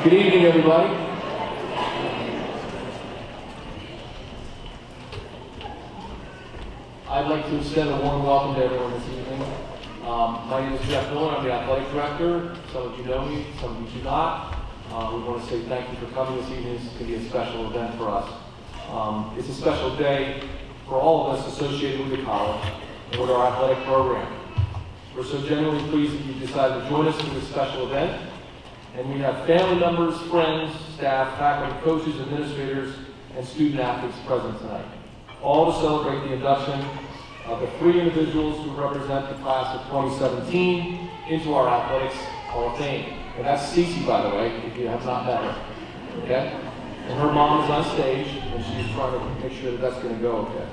Good evening, everybody. I'd like to extend a warm welcome to everyone this evening. My name is Jeff Miller. I'm the athletic director. Some of you know me, some of you do not. We want to say thank you for coming this evening. This is going to be a special event for us. It's a special day for all of us associated with the college and with our athletic program. We're so genuinely pleased that you decided to join us for this special event. And we have family members, friends, staff, faculty, coaches, administrators, and student athletes present tonight, all to celebrate the induction of the 3 individuals who represent the class of 2017 into our Athletics Hall of Fame. And that's Cece, by the way, if you have not met her. Okay? And her mom is on stage, and she's trying to make sure that that's going to go okay.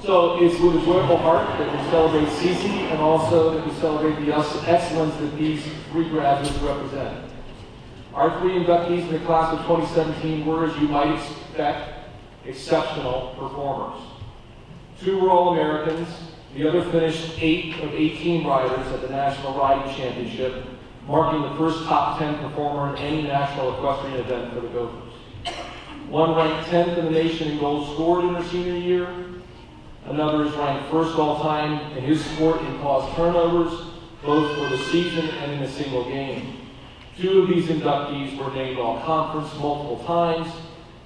So it's with a joyful heart that we celebrate Cece, and also that we celebrate the excellence that these 3 graduates represent. Our 3 inductees in the class of 2017 were, as you might expect, exceptional performers. 2 were All-Americans. The other finished 8 of 18 riders at the National Riding Championship, marking the first top 10 performer in any national equestrian event for the Gophers. 1 ranked 10th in the nation in goals scored in her senior year. Another is ranked first all time in his sport in caused turnovers, both for the season and in a single game. 2 of these inductees were named all-conference multiple times.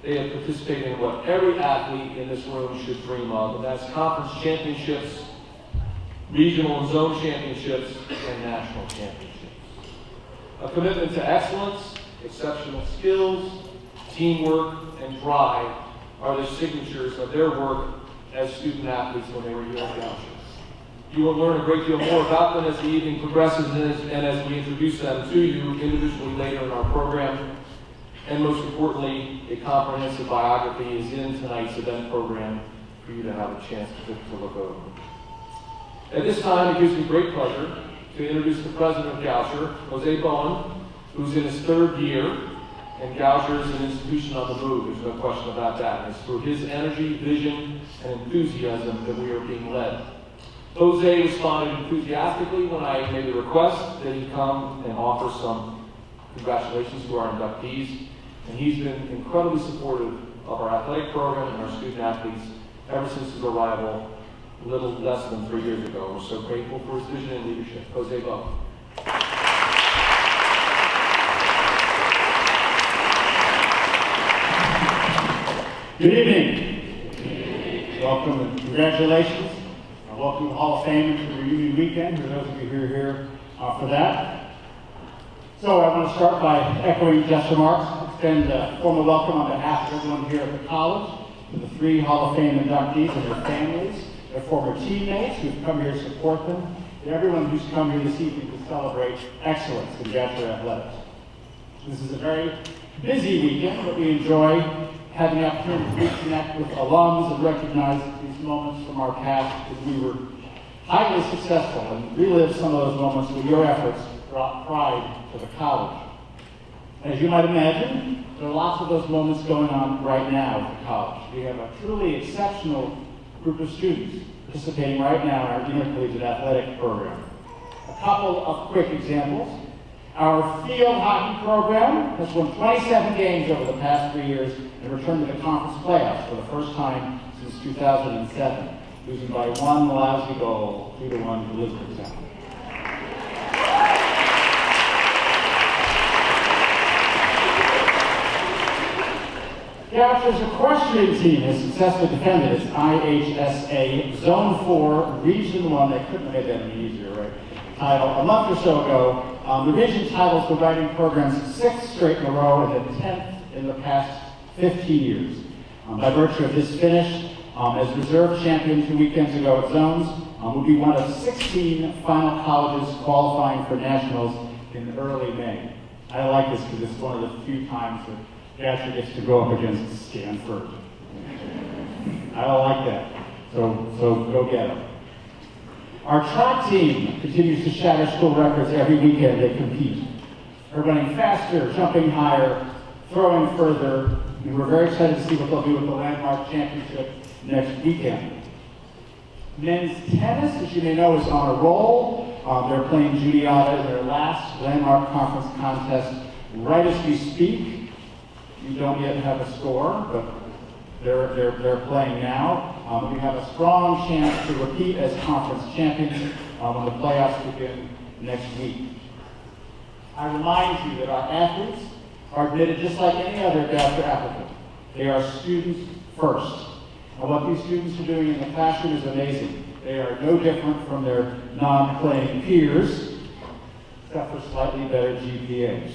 They have participated in what every athlete in this room should dream of, and that's conference championships, regional and zone championships, and national championships. A commitment to excellence, exceptional skills, teamwork, and drive are the signatures of their work as student athletes when they were here at Goucher. You will learn a great deal more about them as the evening progresses and as we introduce them to you individually later in our program. And most importantly, a comprehensive biography is in tonight's event program for you to have a chance to look over. At this time, it gives me great pleasure to introduce the president of Goucher, Jose Bowen, who's in his 3rd year. And Goucher is an institution on the move, there's no question about that. And it's through his energy, vision, and enthusiasm that we are being led. Jose responded enthusiastically when I made the request that he come and offer some congratulations to our inductees. And he's been incredibly supportive of our athletic program and our student athletes ever since his arrival a little less than 3 years ago. We're so grateful for his vision and leadership. Jose Bowen. Good evening. Welcome and congratulations. Welcome to the Hall of Fame and to the reunion weekend, for those of you who are here for that. So I want to start by echoing Jeff's remarks, extend a formal welcome on behalf of everyone here at the college to the 3 Hall of Fame inductees and their families, their former teammates who've come here to support them, and everyone who's come here this evening to celebrate excellence in Goucher athletics. This is a very busy weekend, but we enjoy having the opportunity to reconnect with alums and recognize these moments from our past because we were highly successful and relive some of those moments where your efforts brought pride to the college. As you might imagine, there are lots of those moments going on right now at the college. We have a truly exceptional group of students participating right now in our intercollegiate athletic program. A couple of quick examples. Our field hockey program has won 27 games over the past 3 years and returned to the conference playoffs for the first time since 2007, losing by 1 lousy goal, 2-1 to Elizabethtown. Goucher's equestrian team has successfully defended its IHSA Zone 4 Region 1, they couldn't have made that any easier, right? Title a month or so ago. The region titles the riding program's 6th straight in a row and the 10th in the past 15 years. By virtue of this finish, as reserve champion 2 weekends ago at Zones, will be one of 16 final colleges qualifying for nationals in early May. I like this because it's one of the few times that Goucher gets to go up against Stanford. I don't like that. So go get them. Our track team continues to shatter school records every weekend they compete. They're running faster, jumping higher, throwing further, and we're very excited to see what they'll do with the Landmark Championship next weekend. Men's tennis, as you may know, is on a roll. They're playing Judiata in their last Landmark Conference contest right as we speak. You don't yet have a score, but they're playing now. We have a strong chance to repeat as conference champions when the playoffs begin next week. I remind you that our athletes are admitted just like any other Goucher applicant. They are students first. And what these students are doing in the classroom is amazing. They are no different from their non-playing peers, except for slightly better GPAs.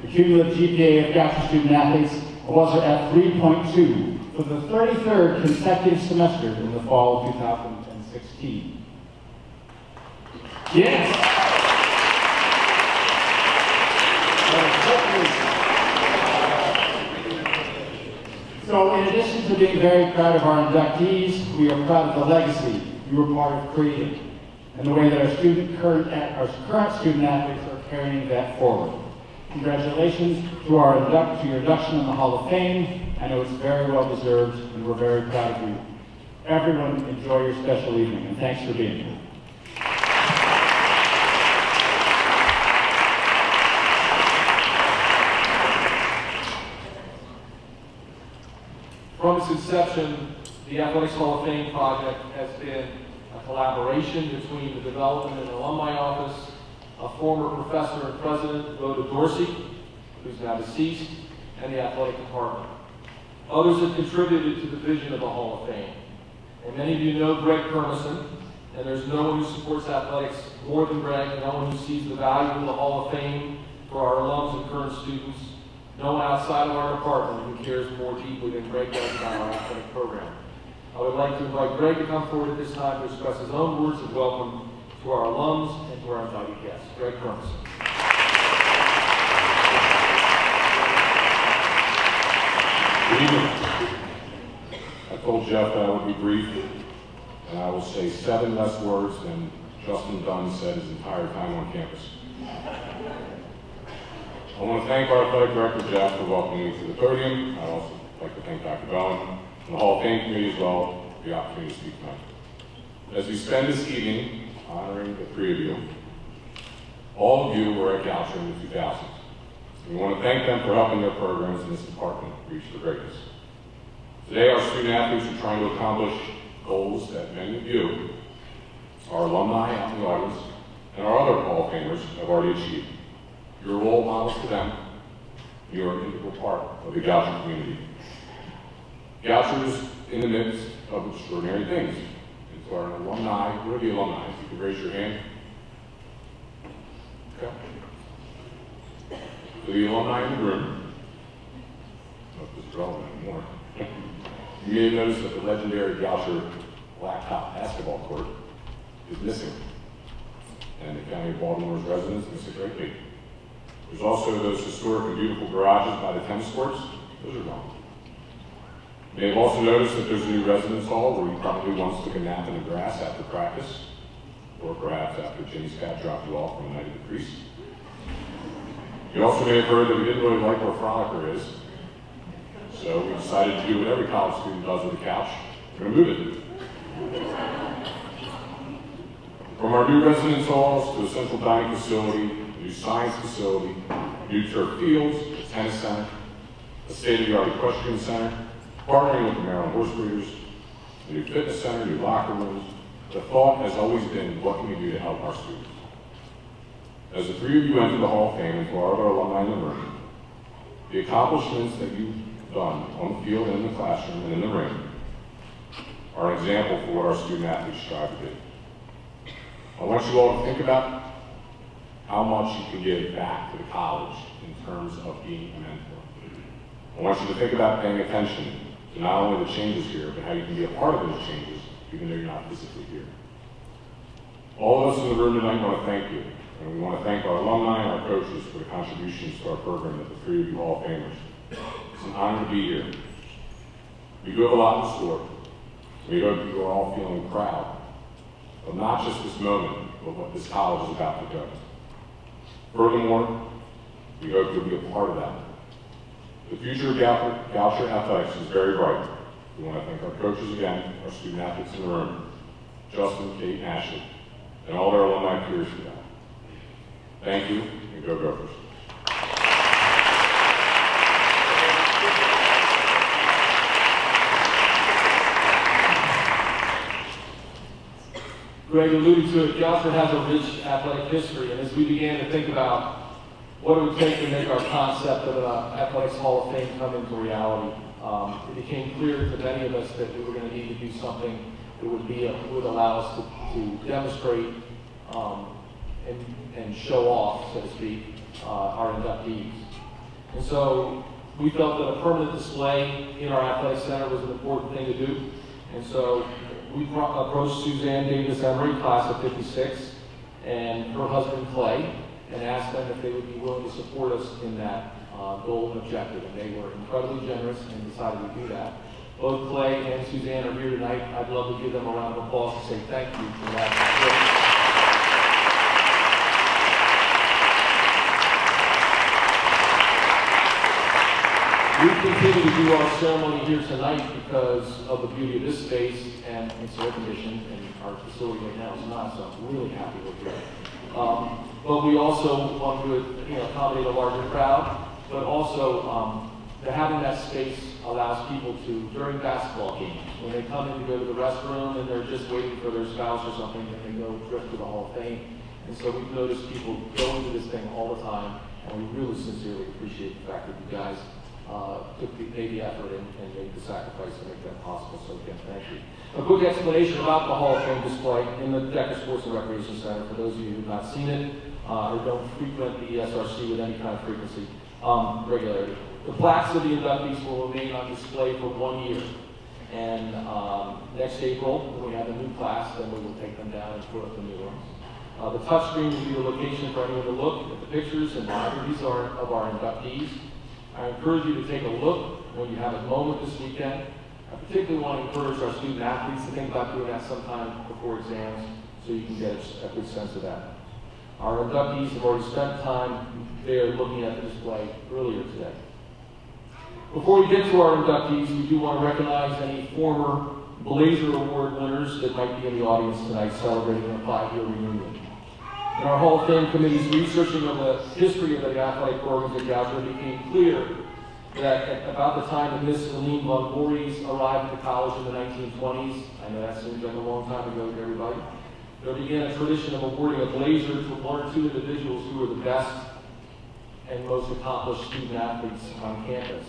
The cumulative GPA of Goucher student athletes was at 3.2 for the 33rd consecutive semester in the fall of 2016. Yes! So in addition to being very proud of our inductees, we are proud of the legacy you were part of creating and the way that our current student athletes are carrying that forward. Congratulations to your induction in the Hall of Fame. I know it's very well deserved and we're very proud of you. Everyone enjoy your special evening and thanks for being here. From its inception, the Athletics Hall of Fame project has been a collaboration between the Development and Alumni Office, a former professor and president, Rhoda Dorsey, who's now deceased, and the athletic department. Others have contributed to the vision of the Hall of Fame. And many of you know Greg Kermison, and there's no one who supports athletics more than Greg, no one who sees the value of the Hall of Fame for our alums and current students. No one outside of our department who cares more deeply than Greg does about our athletic program. I would like to invite Greg to come forward at this time to express his own words of welcome to our alums and to our invited guests. Greg Kermison. Good evening. I told Jeff that I would be brief, and I will say 7 less words than Justin Dunn said his entire time on campus. I want to thank our athletic director, Jeff, for welcoming me to the podium. I'd also like to thank Dr. Bowen and the Hall of Fame Committee as well for the opportunity to speak tonight. As we spend this evening honoring the 3 of you, all of you were at Goucher in the 2000s. We want to thank them for helping their programs in this department reach their greatness. Today, our student athletes are trying to accomplish goals that many of you, our alumni out in the audience, and our other Hall of Famers have already achieved. You're role models to them. You're an integral part of the Goucher community. Goucher is in the midst of extraordinary things. And to our alumni, who are the alumni? If you could raise your hand. Okay. To the alumni in the room, not this is relevant anymore. You may have noticed that the legendary Goucher blacktop basketball court is missing. And the County of Baltimore's residents miss it greatly. There's also those historic and beautiful garages by the tennis courts. Those are gone. You may have also noticed that there's a new residence hall where you probably once took a nap in the grass after practice, or perhaps after Jimmy's cat dropped you off on the night of the crease. You also may have heard that we didn't really like where Frolicker is, so we decided to do what every college student does with a couch. We're going to move it. From our new residence halls to a central dining facility, a new science facility, new turf fields, a tennis center, a state-of-the-art equestrian center, partnering with the Maryland horse breeders, a new fitness center, new locker rooms. The thought has always been, what can we do to help our students? As the 3 of you enter the Hall of Fame and to our other alumni in the room, the accomplishments that you've done on the field and in the classroom and in the ring are an example for what our student athletes strive to do. I want you all to think about how much you can give back to the college in terms of being a mentor. I want you to think about paying attention to not only the changes here, but how you can be a part of those changes, even though you're not physically here. All of us in the room tonight want to thank you And we want to thank our alumni and our coaches for the contributions to our program at the three of you Hall of Famers. It's an honor to be here. We do have a lot in store. We hope you are all feeling proud of not just this moment, but what this college is about to go. Furthermore, we hope you'll be a part of that. The future of Goucher athletics is very bright. We want to thank our coaches again, our student athletes in the room, Justin, Kate, and Ashley, and all their alumni peers for that. Thank you, and go Gophers. Greg alluded to it, Goucher has a rich athletic history, and as we began to think about what it would take to make our concept of an athletics Hall of Fame come into reality, it became clear to many of us that we were going to need to do something that would allow us to demonstrate and show off, so to speak, our inductees. And so we felt that a permanent display in our athletic center was an important thing to do. And so we approached Suzanne Davis Emery, class of 56, and her husband Clay, and asked them if they would be willing to support us in that goal and objective. And they were incredibly generous and decided to do that. Both Clay and Suzanne are here tonight. I'd love to give them a round of applause to say thank you for that. We continue to do our ceremony here tonight because of the beauty of this space, and it's air conditioned, and our facility right now is not, so I'm really happy with it. But we also want to accommodate a larger crowd, but also having that space allows people to, during basketball games, when they come in to go to the restroom and they're just waiting for their spouse or something, and they go drift to the Hall of Fame. And so we've noticed people go into this thing all the time, and we really sincerely appreciate the fact that you guys made the effort and made the sacrifice to make that possible. So again, thank you. A quick explanation about the Hall of Fame display in the Decker Sports and Recreation Center, for those of you who have not seen it or don't frequent the SRC with any kind of frequency, regularity. The plaques of the inductees will remain on display for 1 year. And next April, when we have a new class, then we will take them down and put up the new ones. The touchscreen will be the location for anyone to look at the pictures and biographies of our inductees. I encourage you to take a look when you have a moment this weekend. I particularly want to encourage our student athletes to think about doing that sometime before exams so you can get a good sense of that. Our inductees have already spent time there looking at the display earlier today. Before we get to our inductees, we do want to recognize any former Blazer Award winners that might be in the audience tonight celebrating their 5-year reunion. In our Hall of Fame Committee's researching of the history of the athletic programs at Goucher, it became clear that at about the time that Miss Helene von Voorhees arrived at the college in the 1920s, I know that seems like a long time ago to everybody, there began a tradition of awarding a Blazer to 1 or 2 individuals who were the best and most accomplished student athletes on campus.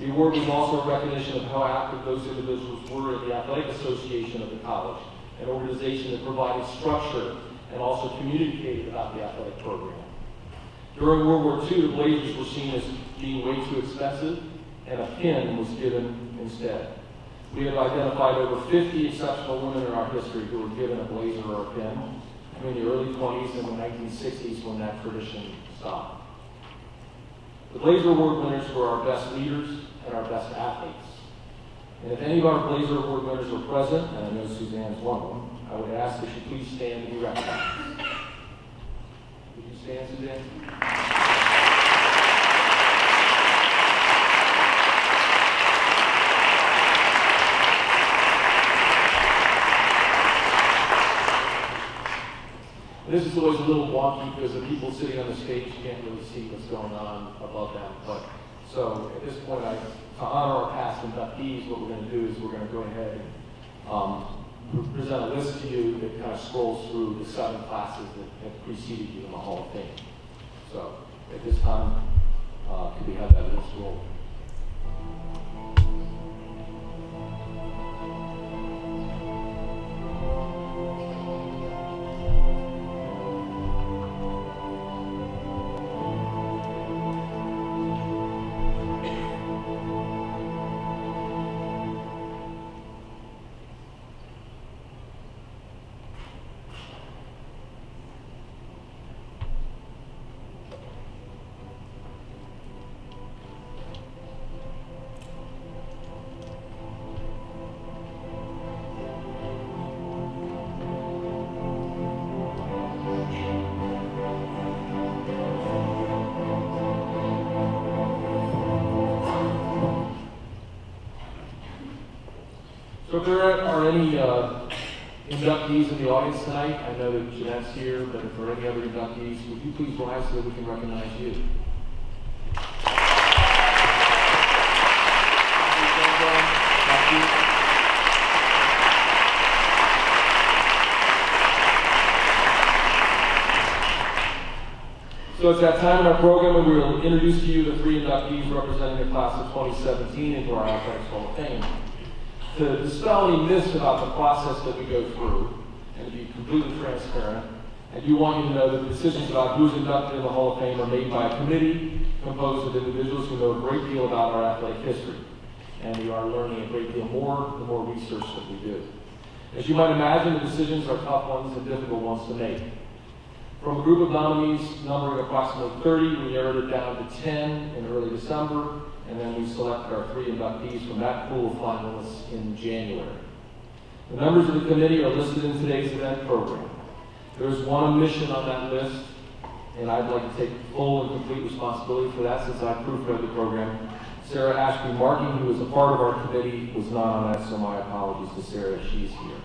The award was also a recognition of how active those individuals were in the Athletic Association of the college, an organization that provided structure and also communicated about the athletic program. During World War II, the Blazers were seen as being way too expensive, and a pin was given instead. We have identified over 50 exceptional women in our history who were given a Blazer or a pin between the early 20s and the 1960s when that tradition stopped. The Blazer Award winners were our best leaders and our best athletes. And if any of our Blazer Award winners were present, and I know Suzanne's one of them, I would ask that you please stand and be recognized. Would you stand, Suzanne? This is always a little wonky because the people sitting on the stage can't really see what's going on above them. But so at this point, to honor our past inductees, what we're going to do is we're going to go ahead and present a list to you that kind of scrolls through the 7 classes that have preceded you in the Hall of Fame. So at this time, could we have that list roll? if there are any inductees in the audience tonight, I know that Jeanette's here, but if there are any other inductees, would you please rise so that we can recognize you? So it's that time in our program when we will introduce to you the three inductees representing the class of 2017 into our Athletics Hall of Fame. To dispel any myths about the process that we go through, and to be completely transparent, I do want you to know that the decisions about who's inducted in the Hall of Fame are made by a committee composed of individuals who know a great deal about our athletic history. And we are learning a great deal more the more research that we do. As you might imagine, the decisions are tough ones and difficult ones to make. From a group of nominees numbering approximately 30, we narrowed it down to 10 in early December, and then we selected our three inductees from that pool of finalists in January. The members of the committee are listed in today's event program. There is one omission on that list, and I'd like to take full and complete responsibility for that since I proofread the program. Sarah Ashby Marking, who is a part of our committee, was not on that, so my apologies to Sarah if she's here.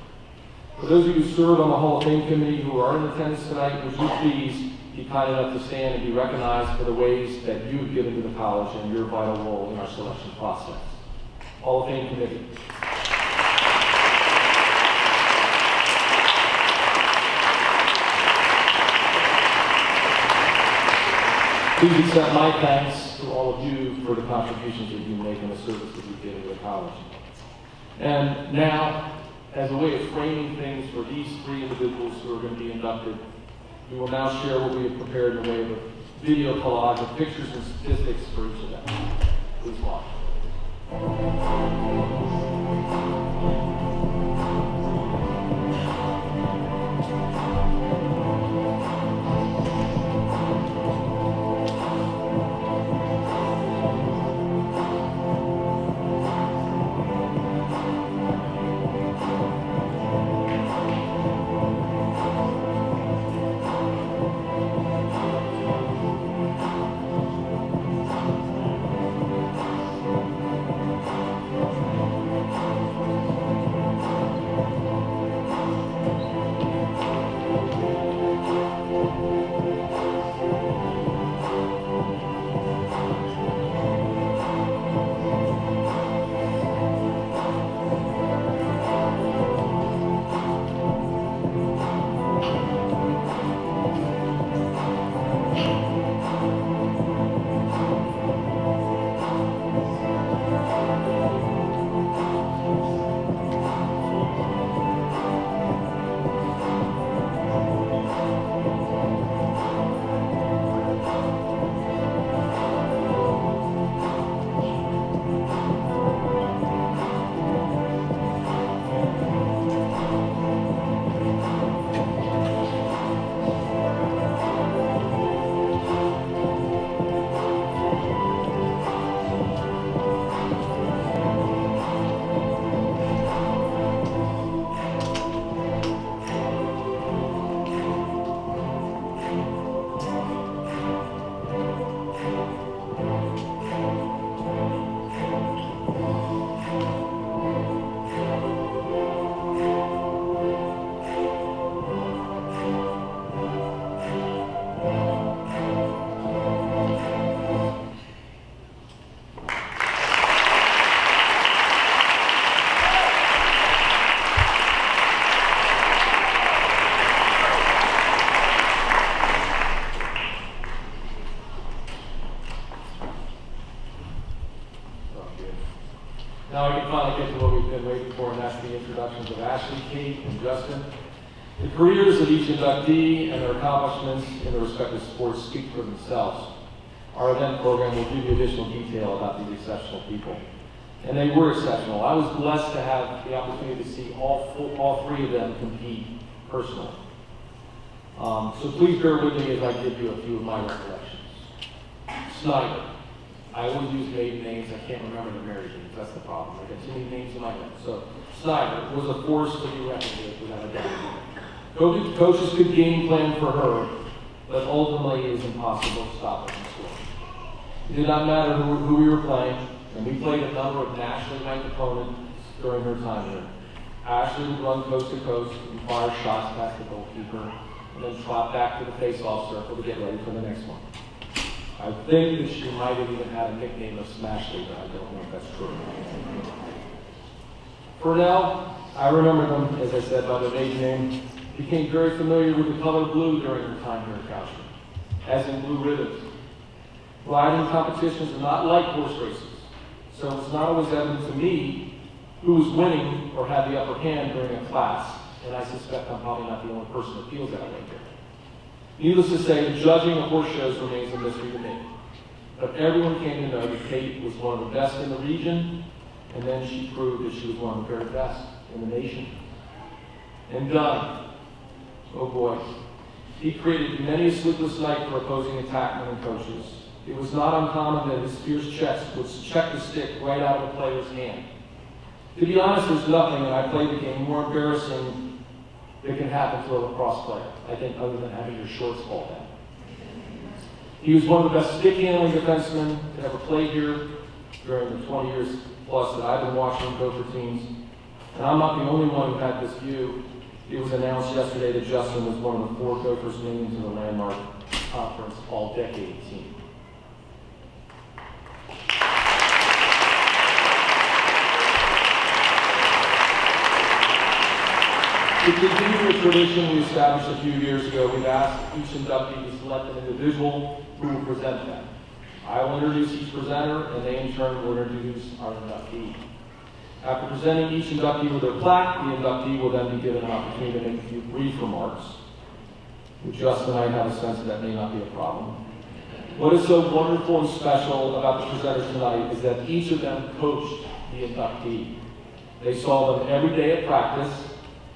For those of you who serve on the Hall of Fame committee who are in attendance tonight, would you please be kind enough to stand and be recognized for the ways that you have given to the college and your vital role in our selection process. Hall of Fame committee. Please accept my thanks to all of you for the contributions that you make and the service that you give to the college. And now, as a way of framing things for these three individuals who are going to be inducted, we will now share what we have prepared in the way of a video collage of pictures and statistics for each of them. Please watch. Now we can finally get to what we've been waiting for, and that's the introductions of Ashley, Kate, and Justin. The careers of each inductee and their accomplishments in their respective sports speak for themselves. Our event program will give you additional detail about these exceptional people. And they were exceptional. I was blessed to have the opportunity to see all three of them compete personally. So please bear with me as I give you a few of my recollections. Snyder. I always use maiden names. I can't remember the married names. That's the problem. I got too many names in my head. So Snyder was a force to be reckoned with without a doubt. Coaches could game plan for her, but ultimately it was impossible to stop her from scoring. It did not matter who we were playing, and we played a number of nationally ranked opponents during her time here. Ashley would run coast to coast and fire shots past the goalkeeper, and then trot back to the face-off circle to get ready for the next one. I think that she might have even had a nickname of Smash Leader. I don't know if that's true. Fournel, I remember them, as I said, by their maiden name, became very familiar with the color blue during her time here at Goucher, as in blue ribbons. Riding competitions are not like horse races, so it's not always evident to me who was winning or had the upper hand during a class, and I suspect I'm probably not the only person that feels that way here. Needless to say, the judging of horse shows remains a mystery to me. But everyone came to know that Kate was one of the best in the region, and then she proved that she was one of the very best in the nation. And Dunn, oh boy, he created many a sleepless night for opposing attackmen and coaches. It was not uncommon that his fierce checks would check the stick right out of the player's hand. To be honest, there's nothing, and I played the game, more embarrassing that can happen to a lacrosse player, I think, other than having your shorts fall down. He was one of the best stick-handling defensemen to ever play here during the 20 years plus that I've been watching Gopher teams. And I'm not the only one who had this view. It was announced yesterday that Justin was one of the 4 Gophers named to the Landmark Conference All-Decade team. To continue the tradition we established a few years ago, we've asked each inductee to select an individual who will present them. I will introduce each presenter, and they in turn will introduce our inductee. After presenting each inductee with their plaque, the inductee will then be given an opportunity to make a few brief remarks. With Justin and I have a sense that may not be a problem. What is so wonderful and special about the presenters tonight is that each of them coached the inductee. They saw them every day at practice,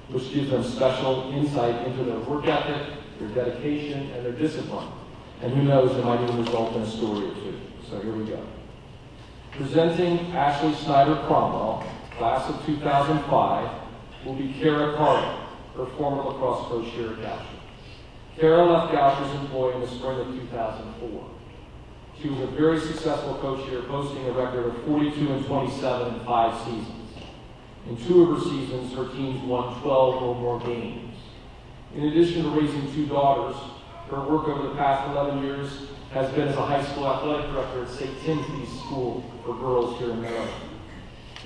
which gives them special insight into their work ethic, their dedication, and their discipline. And who knows, it might even result in a story or two. So here we go. Presenting Ashley Snyder Cromwell, class of 2005, will be Kara Carter, her former lacrosse coach here at Goucher. Kara left Goucher's employ in the spring of 2004. She was a very successful coach here, posting a record of 42-27 in 5 seasons. In 2 of her seasons, her teams won 12 or more games. In addition to raising 2 daughters, her work over the past 11 years has been as a high school athletic director at St. Timothy's School for Girls here in Maryland.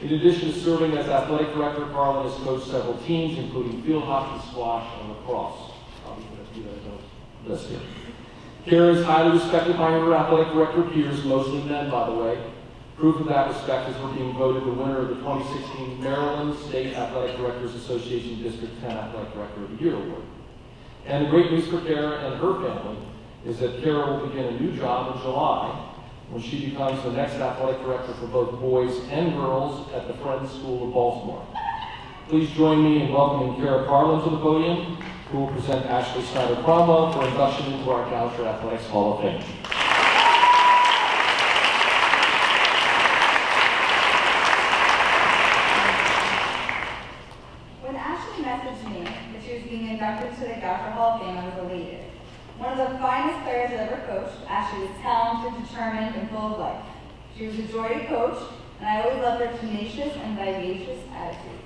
In addition to serving as athletic director, Carlin has coached several teams, including field hockey, squash, and lacrosse. I'll leave a few of those lists here. Kara is highly respected by her athletic director peers, mostly men, by the way. Proof of that respect is her being voted the winner of the 2016 Maryland State Athletic Directors Association District 10 Athletic Director of the Year Award. And the great news for Kara and her family is that Kara will begin a new job in July when she becomes the next athletic director for both boys and girls at the Friends School of Baltimore. Please join me in welcoming Kara Carlin to the podium, who will present Ashley Snyder Cromwell for induction into our Goucher Athletics Hall of Fame. Inducted to the Goucher Hall of Fame, I was elated. One of the finest players I've ever coached, Ashley was talented, determined, and full of life. She was a joy to coach, and I always loved her tenacious and vivacious attitude.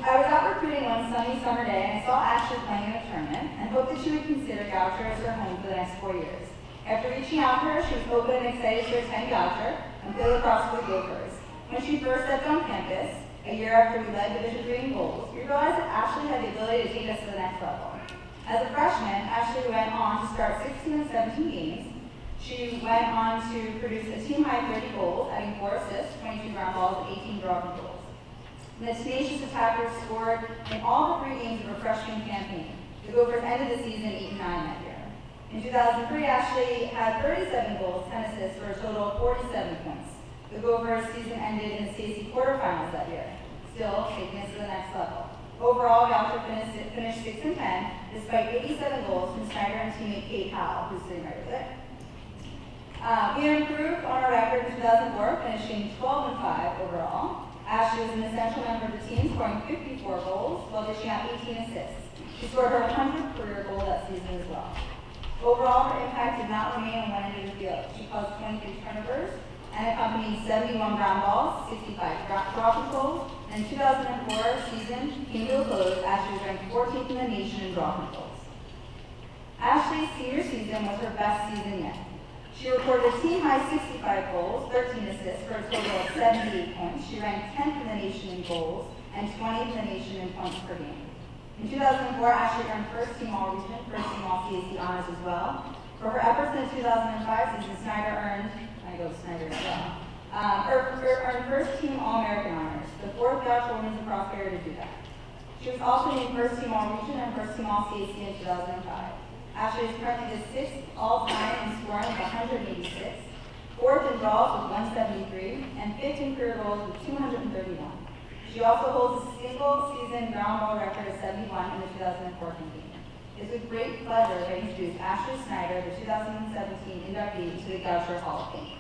I was out recruiting one sunny summer day, and I saw Ashley playing in a tournament, and hoped that she would consider Goucher as her home for the next 4 years. After reaching out to her, she was open and excited to attend Goucher and play lacrosse with the Gophers. When she first stepped on campus, a year after we led Division III in goals, we realized that Ashley had the ability to take us to the next level. As a freshman, Ashley went on to start 16 and 17 games. She went on to produce a team-high 30 goals, adding 4 assists, 22 ground balls, and 18 draw controls. The tenacious attacker scored in all the 3 games of her freshman campaign. The Gophers ended the season 8-9 that year. In 2003, Ashley had 37 goals, 10 assists, for a total of 47 points. The Gophers' season ended in the CAC quarterfinals that year, still taking us to the next level. Overall, Goucher finished 6-10, despite 87 goals from Snyder and teammate Kate Howell, who's sitting right over there. We improved on our record in 2004, finishing 12-5 overall. Ashley was an essential member of the team, scoring 54 goals while dishing out 18 assists. She scored her 100th career goal that season as well. Overall, her impact did not remain on one end of the field. She caused 23 turnovers and accompanied 71 ground balls, 65 draw controls, and and the 2004 season came to a close as she was ranked 14th in the nation in draw controls. Ashley's senior season was her best season yet. She recorded a team-high 65 goals, 13 assists for a total of 78 points. She ranked 10th in the nation in goals and 20th in the nation in points per game. In 2004, Ashley earned first team All-Region, first team All-CAC honors as well. For her efforts in the 2005 season, Snyder earned, I go Snyder as well, earned first team All-American honors, the fourth Goucher women's lacrosse player to do that. She was also named first team All-Region and first team All-CAC in 2005. Ashley is currently the 6th all-time in scoring with 186, 4th in draws with 173, and 5th in career goals with 231. She also holds a single-season ground ball record of 71 in the 2004 campaign. It's with great pleasure that I introduce Ashley Snyder, the 2017 inductee to the Goucher Hall of Fame.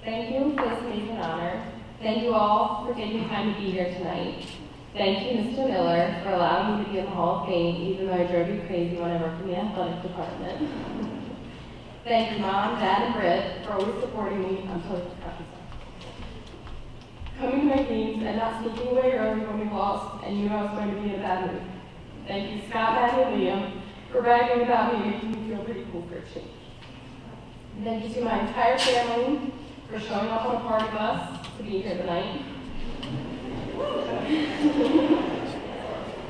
Thank you for this amazing honor. Thank you all for taking time to be here tonight. Thank you, Mr. Miller, for allowing me to be in the Hall of Fame, even though I drove you crazy when I worked in the athletic department. Thank you, Mom, Dad, and Britt, for always supporting me until I forgot myself. Coming to my games and not sneaking away early when we lost and knew I was going to be in a bad mood. Thank you, Scott, Maddie, and Liam, for bragging about me, making me feel pretty cool for a change. And thank you to my entire family for showing up on a party bus to be here tonight.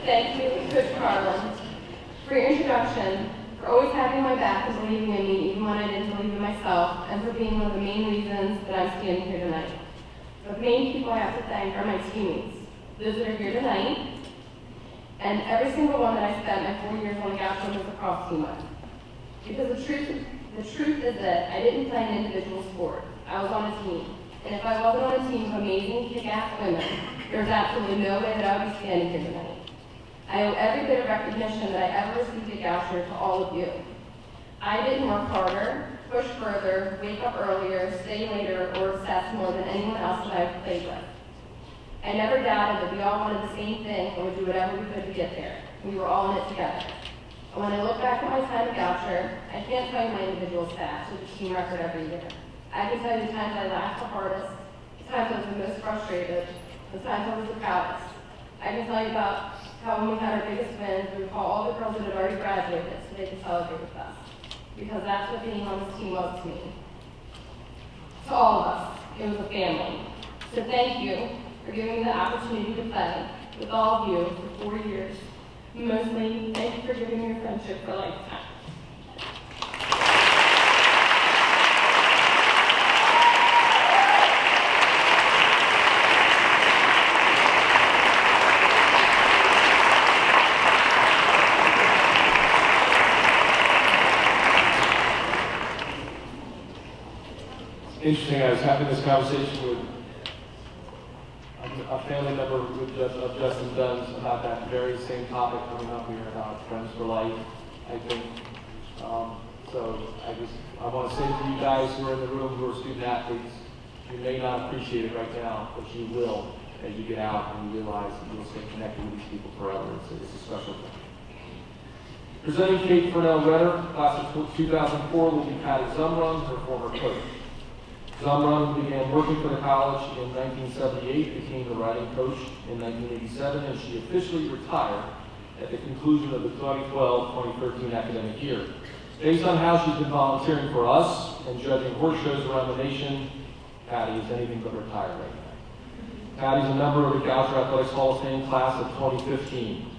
Thank you, Coach Carlin, for your introduction, for always having my back and believing in me even when I didn't believe in myself, and for being one of the main reasons that I'm standing here tonight. The main people I have to thank are my teammates, those that are here tonight, and every single one that I spent my 4 years on the Goucher women's lacrosse team with. Because the truth is that I didn't play an individual sport. I was on a team. And if I wasn't on a team of amazing, kick-ass women, there's absolutely no way that I would be standing here tonight. I owe every bit of recognition that I ever received at Goucher to all of you. I didn't work harder, push further, wake up earlier, stay later, or obsess more than anyone else that I've played with. I never doubted that we all wanted the same thing and would do whatever we could to get there. We were all in it together. And when I look back at my time at Goucher, I can't tell you my individual stats or the team record every year. I can tell you the times I laughed the hardest, the times I was the most frustrated, the times I was the proudest. I can tell you about how when we had our biggest wins, we would call all the girls that had already graduated so they could celebrate with us. Because that's what being on this team was to me. To all of us, it was a family. So thank you for giving me the opportunity to play with all of you for 4 years. Mostly, thank you for giving me your friendship for a lifetime. Interesting, I was having this conversation with a family member of Justin Dunn's about that very same topic coming up here about friends for life, I think. So I want to say to you guys who are in the room who are student athletes, you may not appreciate it right now, but you will as you get out and you realize that you'll stay connected with these people forever. It's a special thing. Presenting Kate Fournel Renner, class of 2004, will be Patty Zumrun, her former coach. Zumrun began working for the college in 1978, became the writing coach in 1987, and she officially retired at the conclusion of the 2012-2013 academic year. Based on how she's been volunteering for us and judging horse shows around the nation, Patty is anything but retired right now. Patty's a member of the Goucher Athletics Hall of Fame class of 2015.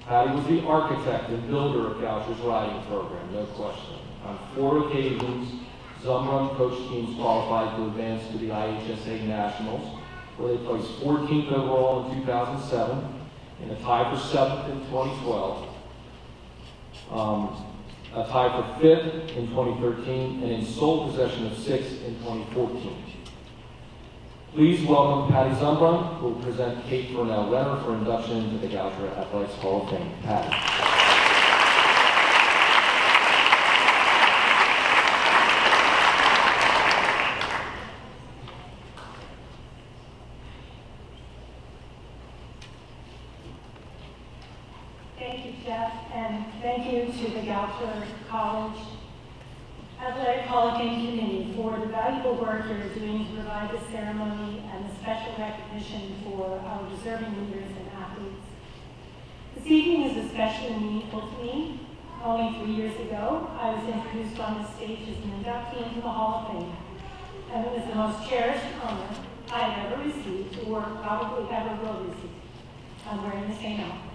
Patty was the architect and builder of Goucher's riding program, no question. On 4 occasions, Zumrun coach teams qualified to advance to the IHSA Nationals, where they placed 14th overall in 2007, and a tie for 7th in 2012, a tie for 5th in 2013, and in sole possession of 6th in 2014. Please welcome Patty Zumrun, who will present Kate Fournel Renner for induction into the Goucher Athletics Hall of Fame. Patty. Jeff, and thank you to the Goucher College Athletic Hall of Fame Committee for the valuable work you're doing to provide the ceremony and the special recognition for our deserving leaders and athletes. This evening is especially meaningful to me. Only 3 years ago, I was introduced on the stage as an inductee into the Hall of Fame, and it was the most cherished honor I have ever received, or probably ever will receive. I'm wearing the same outfit.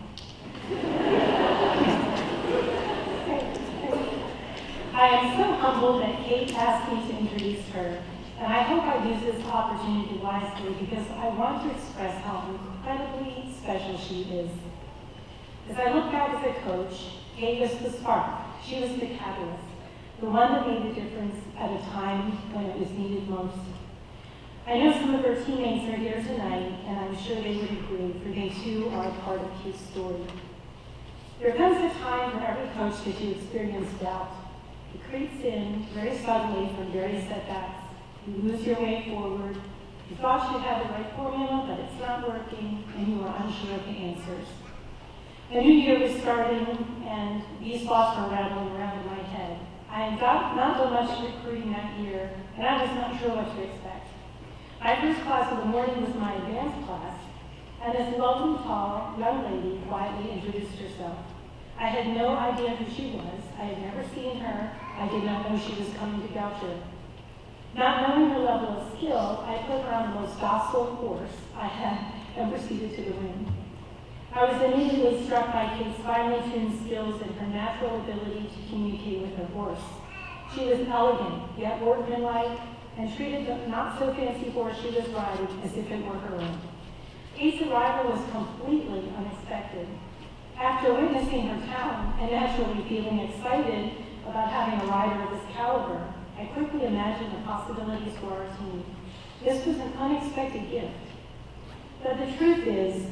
I am so humbled that Kate asked me to introduce her, and I hope I use this opportunity wisely because I want to express how incredibly special she is. As I look back as a coach, Kate was the spark. She was the catalyst, the one that made the difference at a time when it was needed most. I know some of her teammates are here tonight, and I'm sure they would agree, for they too are a part of Kate's story. There comes a time for every coach that you experience doubt. It creeps in very suddenly from various setbacks. You lose your way forward. You thought you had the right formula, but it's not working, and you are unsure of the answers. A new year was starting, and these thoughts were rattling around in my head. I had not done much recruiting that year, and I was not sure what to expect. My first class of the morning was my advanced class, and this lovely, tall, young lady quietly introduced herself. I had no idea who she was. I had never seen her. I did not know she was coming to Goucher. Not knowing her level of skill, I put her on the most docile horse I had and proceeded to the ring. I was immediately struck by Kate's finely tuned skills and her natural ability to communicate with her horse. She was elegant, yet workmanlike, and treated the not-so-fancy horse she was riding as if it were her own. Kate's arrival was completely unexpected. After witnessing her talent and naturally feeling excited about having a rider of this caliber, I quickly imagined the possibilities for our team. This was an unexpected gift. But the truth is,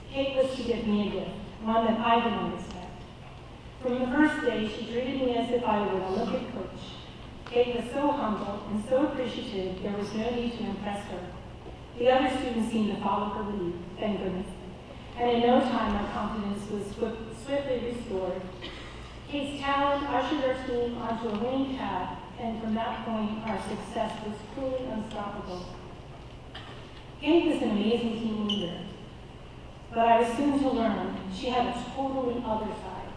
Kate was to give me a gift, one that I did not expect. From the first day, she treated me as if I were an Olympic coach. Kate was so humble and so appreciative, there was no need to impress her. The other students seemed to follow her lead, thank goodness. And in no time, my confidence was swiftly restored. Kate's talent ushered our team onto a winning path, and from that point, our success was truly unstoppable. Kate was an amazing team leader, but I was soon to learn she had a totally other side.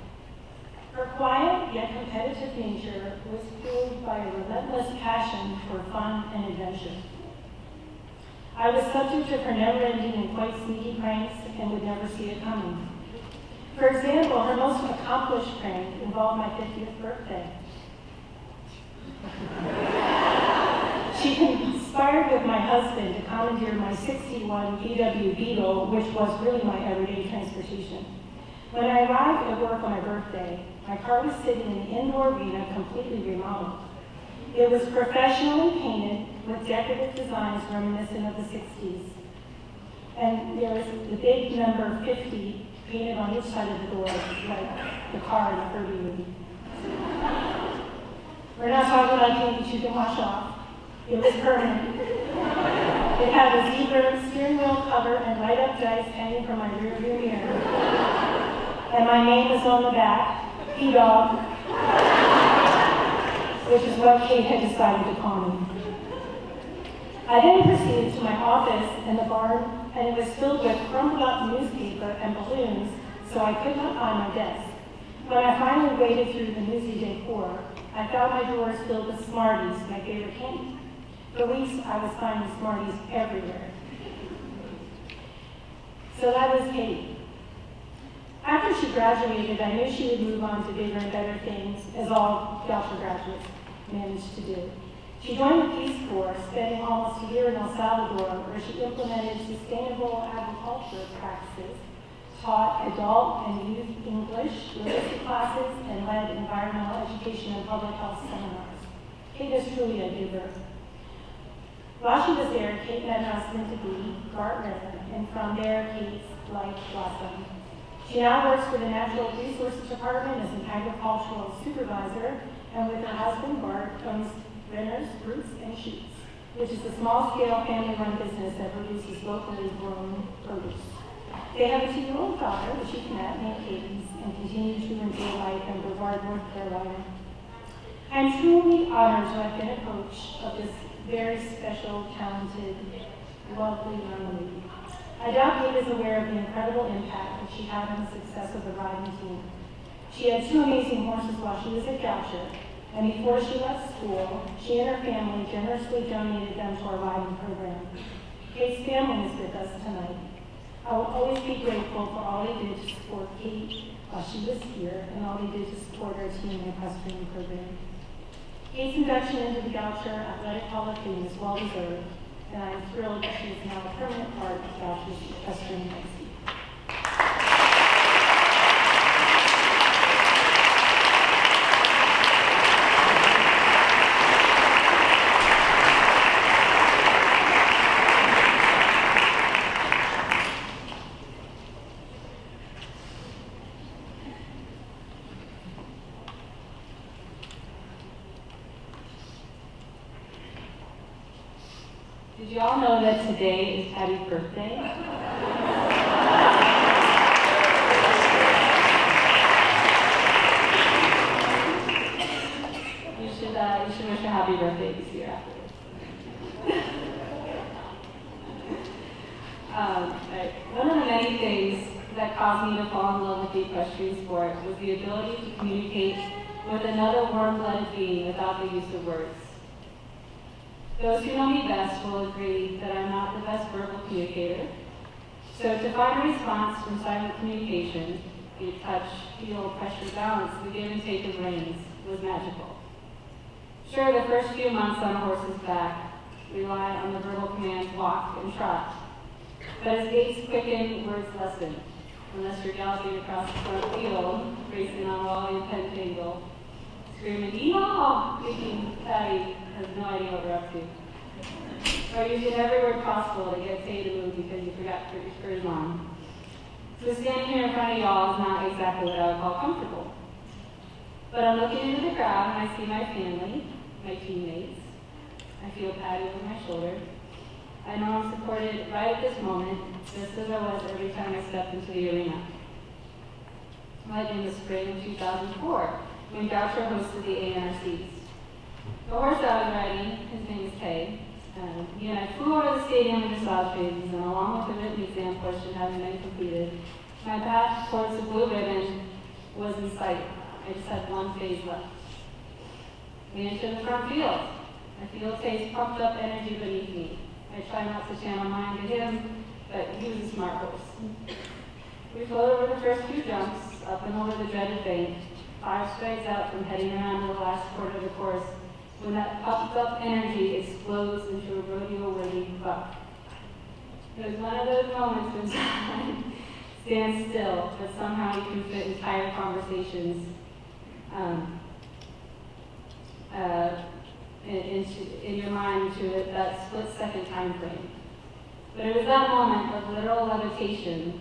Her quiet yet competitive nature was fueled by a relentless passion for fun and adventure. I was subject of her never-ending and quite sneaky pranks and would never see it coming. For example, her most accomplished prank involved my 50th birthday. She conspired with my husband to commandeer my 61 VW Beetle, which was really my everyday transportation. When I arrived at work on my birthday, my car was sitting in the indoor arena completely remodeled. It was professionally painted with decorative designs reminiscent of the 60s. And there was the big number 50 painted on each side of the door, like the car in a Herbie movie. We're not talking about paint that you can wash off. It was permanent. It had a zebra steering wheel cover and light-up dice hanging from my rearview mirror. And my name was on the back, P-Dog, which is what Kate had decided to call me. I then proceeded to my office in the barn, and it was filled with crumpled up newspaper and balloons, so I could not find my desk. When I finally waded through the newsy decor, I found my drawers filled with Smarties, my favorite candy. For weeks, I was finding Smarties everywhere. So that was Kate. After she graduated, I knew she would move on to bigger and better things, as all Goucher graduates managed to do. She joined the Peace Corps, spending almost a year in El Salvador, where she implemented sustainable agriculture practices, taught adult and youth English, literacy classes, and led environmental education and public health seminars. Kate is truly a giver. While she was there, Kate met her husband-to-be, Renner, and from there, Kate's life blossomed. She now works for the Natural Resources Department as an agricultural supervisor, and with her husband, Bart, owns Renner's Fruits and Shoots, which is a small-scale family-run business that produces locally grown produce. They have a 2-year-old daughter, which you met, named Cadence, and continue to enjoy life in Brevard, North Carolina. I'm truly honored to have been a coach of this very special, talented, lovely young lady. I doubt Kate is aware of the incredible impact that she had on the success of the riding team. She had 2 amazing horses while she was at Goucher, and before she left school, she and her family generously donated them to our riding program. Kate's family is with us tonight. I will always be grateful for all they did to support Kate while she was here, and all they did to support our team and equestrian program. Kate's induction into the Goucher Athletic Hall of Fame is well deserved, and I am thrilled that she is now a permanent part of Goucher's equestrian legacy. Did you all know that today is Patty's birthday? You should wish her happy birthday this year afterwards. One of the many things that caused me to fall in love with the equestrian sport was the ability to communicate with another warm-blooded being without the use of words. Those who know me best will agree that I'm not the best verbal communicator. So to find a response from silent communication, be it touch, feel, pressure, balance, the give and take of reins, was magical. Sure, the first few months on a horse's back rely on the verbal commands walk and trot. But as gaits quicken, words lessen, unless you're galloping across the front field, racing on Wally and Pentangle, screaming, "Yeehaw!" thinking Patty has no idea what we're up to. Or using every word possible to get Tay to move because you forgot to put your spurs on. So standing here in front of y'all is not exactly what I would call comfortable. But I'm looking into the crowd and I see my family, my teammates. I feel Patty over my shoulder. I know I'm supported right at this moment, just as I was every time I stepped into the arena. Like in the spring of 2004, when Goucher hosted the ANRCs. The horse I was riding, his name is Tay. He and I flew over the stadium in dressage phases, and along with the written exam portion having been completed, my path towards the blue ribbon was in sight. I just had one phase left. We entered the front field. I feel Tay's pumped up energy beneath me. I try not to channel mine to him, but he was a smart horse. We flowed over the first few jumps, up and over the dreaded bank, 5 strikes out from heading around to the last quarter of the course, when that pumped up energy explodes into a rodeo-worthy buck. It was one of those moments when time stands still, but somehow you can fit entire conversations in your mind to that split-second time frame. But it was that moment of literal levitation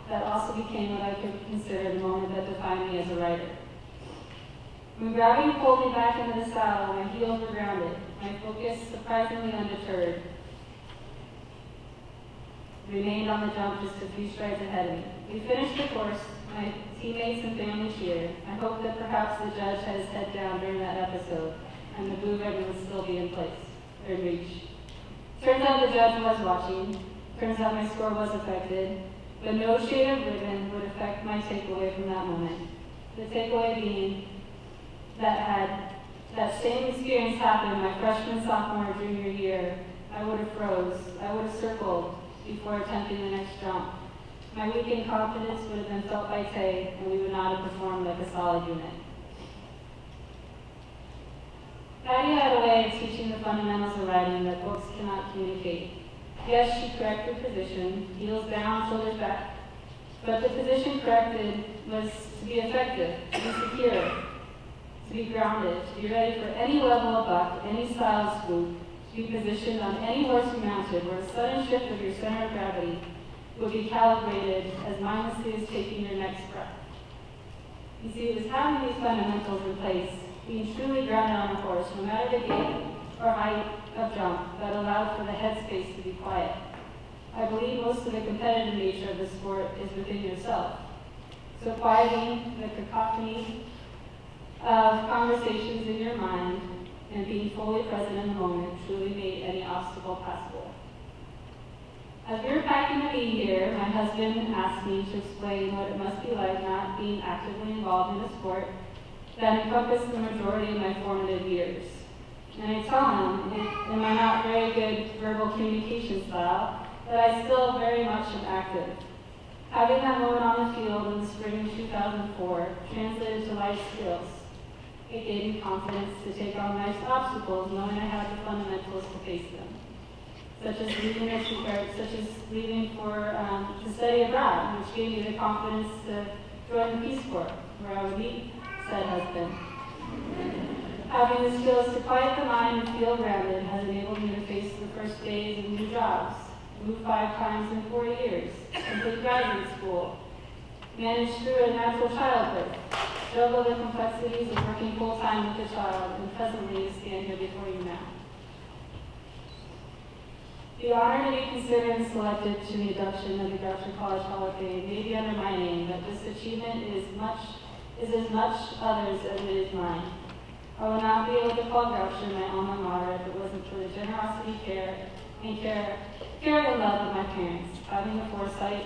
that also became what I could consider the moment that defined me as a writer. When gravity pulled me back into the saddle, my heels were grounded, my focus surprisingly undeterred, remained on the jump just a few strides ahead of me. We finished the course, my teammates and family cheered. I hoped that perhaps the judge had his head down during that episode, and the blue ribbon would still be in place, or in reach. Turns out the judge was watching. Turns out my score was affected, but no shade of ribbon would affect my takeaway from that moment. The takeaway being that had that same experience happened my freshman, sophomore, junior year, I would have froze, I would have circled before attempting the next jump. My weakened confidence would have been felt by Tay, and we would not have performed like a solid unit. Patty had a way of teaching the fundamentals of riding that books cannot communicate. Yes, she corrected position, heels down, shoulders back, but the position corrected was to be effective, to be secure, to be grounded, to be ready for any level of buck, any style of swoop, to be positioned on any horse you mounted where a sudden shift of your center of gravity would be calibrated as mindlessly as taking your next breath. You see, it was having these fundamentals in place, being truly grounded on a horse, no matter the gait or height of jump, that allowed for the headspace to be quiet. I believe most of the competitive nature of the sport is within yourself. So quieting the cacophony of conversations in your mind and being fully present in the moment truly made any obstacle passable. As we were packing to be here, my husband asked me to explain what it must be like not being actively involved in a sport that encompassed the majority of my formative years. And I tell him, in my not very good verbal communication style, that I still very much am active. Having that moment on the field in the spring of 2004 translated to life skills. It gave me confidence to take on life's obstacles, knowing I had the fundamentals to face them, such as leaving for to study abroad, which gave me the confidence to join the Peace Corps, where I would meet said husband. Having the skills to quiet the mind and feel grounded has enabled me to face the first days of new jobs, move 5 times in 4 years, complete graduate school, manage through a natural childbirth, juggle the complexities of working full-time with a child, and presently stand here before you now. The honor to be considered and selected to the induction of the Goucher College Hall of Fame may be under my name, but this achievement is as much others as it is mine. I would not be able to call Goucher my alma mater if it wasn't for the generosity, care and love of my parents, having the foresight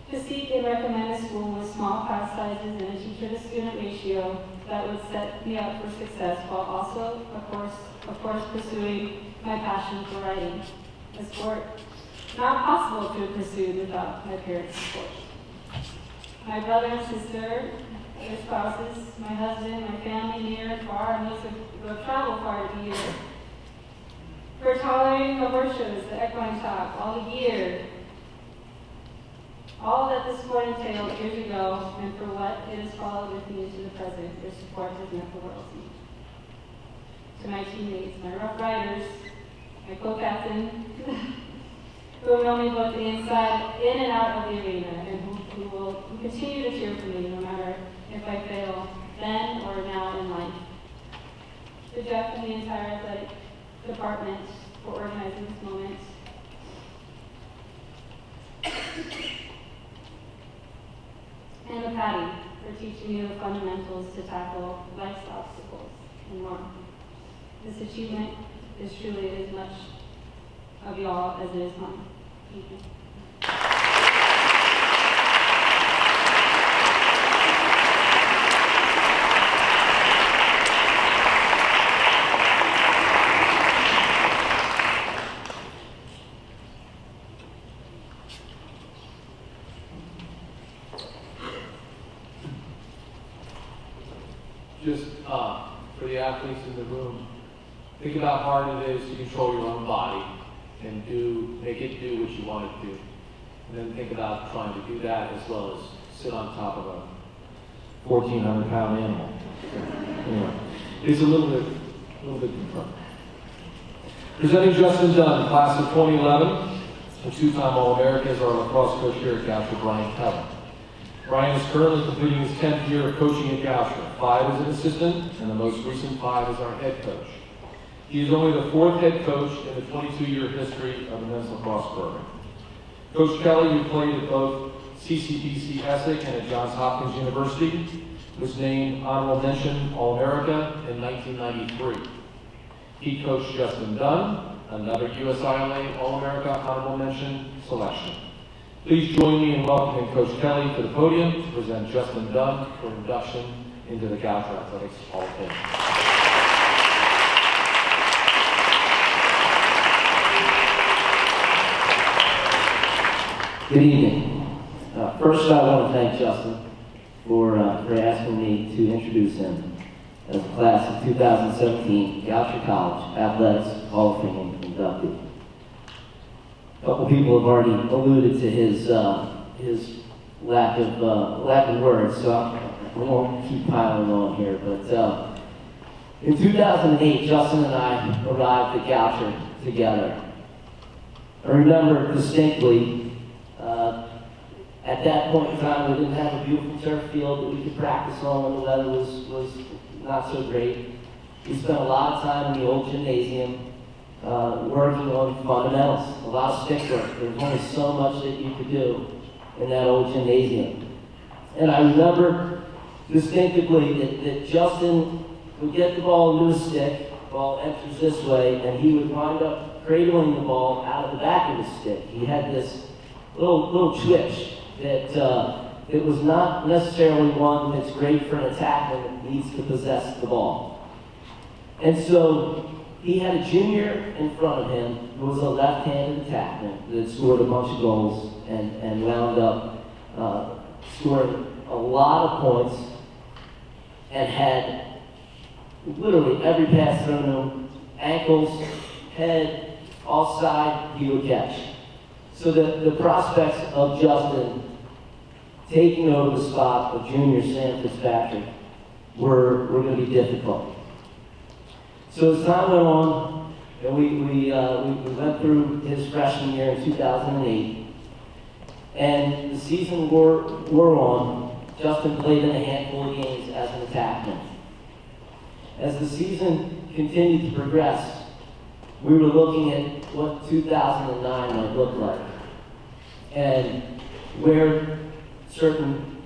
to seek and recommend a school with small class sizes and a teacher-to-student ratio that would set me up for success, while also, of course, pursuing my passion for writing, a sport not possible to have pursued without my parents' support. My brother and sister, their spouses, my husband, my family near and far, and those who have traveled far to be here, for tolerating the horse shows, the equine talk, all the gear, all that the sport entailed years ago, and for what it has followed with me into the present, your support has meant the world to me. To my teammates, my rough riders, my co-captain, who have known me both inside, in and out of the arena, and who continue to cheer for me no matter if I fail then or now in life. To Jeff and the entire athletic department for organizing this moment. And to Patty for teaching me the fundamentals to tackle life's obstacles and more. This achievement is truly as much of y'all as it is mine. Thank you. Just for the athletes in the room, think about how hard it is to control your own body and make it do what you want it to do. And then think about trying to do that as well as sit on top of a 1,400-pound animal. Anyway, it's a little bit confronting. Presenting Justin Dunn, class of 2011, a 2-time All-American, is our lacrosse coach here at Goucher, Brian Kelly. Brian is currently completing his 10th year of coaching at Goucher, 5 as an assistant, and the most recent 5 as our head coach. He is only the 4th head coach in the 22-year history of the men's lacrosse program. Coach Kelly, who played at both CCBC Essex and at Johns Hopkins University, was named Honorable Mention All-America in 1993. He coached Justin Dunn, another USILA All-America Honorable Mention selection. Please join me in welcoming Coach Kelly to the podium to present Justin Dunn for induction into the Goucher Athletics Hall of Fame. Good evening. First, I want to thank Justin for asking me to introduce him as the class of 2017 Goucher College Athletics Hall of Fame inductee. A couple people have already alluded to his lack of words, so I won't keep piling on here. But in 2008, Justin and I arrived at Goucher together. I remember distinctly. At that point in time, we didn't have a beautiful turf field that we could practice on when the weather was not so great. We spent a lot of time in the old gymnasium working on fundamentals, a lot of stick work. There's only so much that you could do in that old gymnasium. And I remember distinctively that Justin would get the ball into a stick, the ball enters this way, and he would wind up cradling the ball out of the back of his stick. He had this little twitch that it was not necessarily one that's great for an attacker that needs to possess the ball. And so he had a junior in front of him who was a left-handed attackman that scored a bunch of goals and wound up scoring a lot of points and had literally every pass thrown to him, ankles, head, offside, he would catch. So the prospects of Justin taking over the spot of junior Sam Fitzpatrick were going to be difficult. So as time went on, and we went through his freshman year in 2008, and the season wore on. Justin played in a handful of games as an attackman. As the season continued to progress, we were looking at what 2009 might look like, and where certain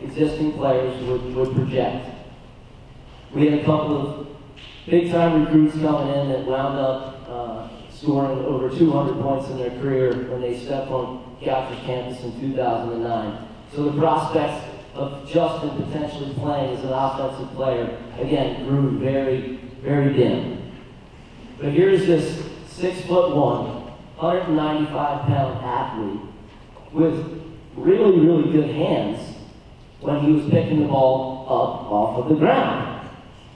existing players would project. We had a couple of big-time recruits coming in that wound up scoring over 200 points in their career when they stepped on Goucher's campus in 2009. So the prospects of Justin potentially playing as an offensive player, again, grew very, very dim. But here's this 6'1", 195-pound athlete with really, really good hands when he was picking the ball up off of the ground,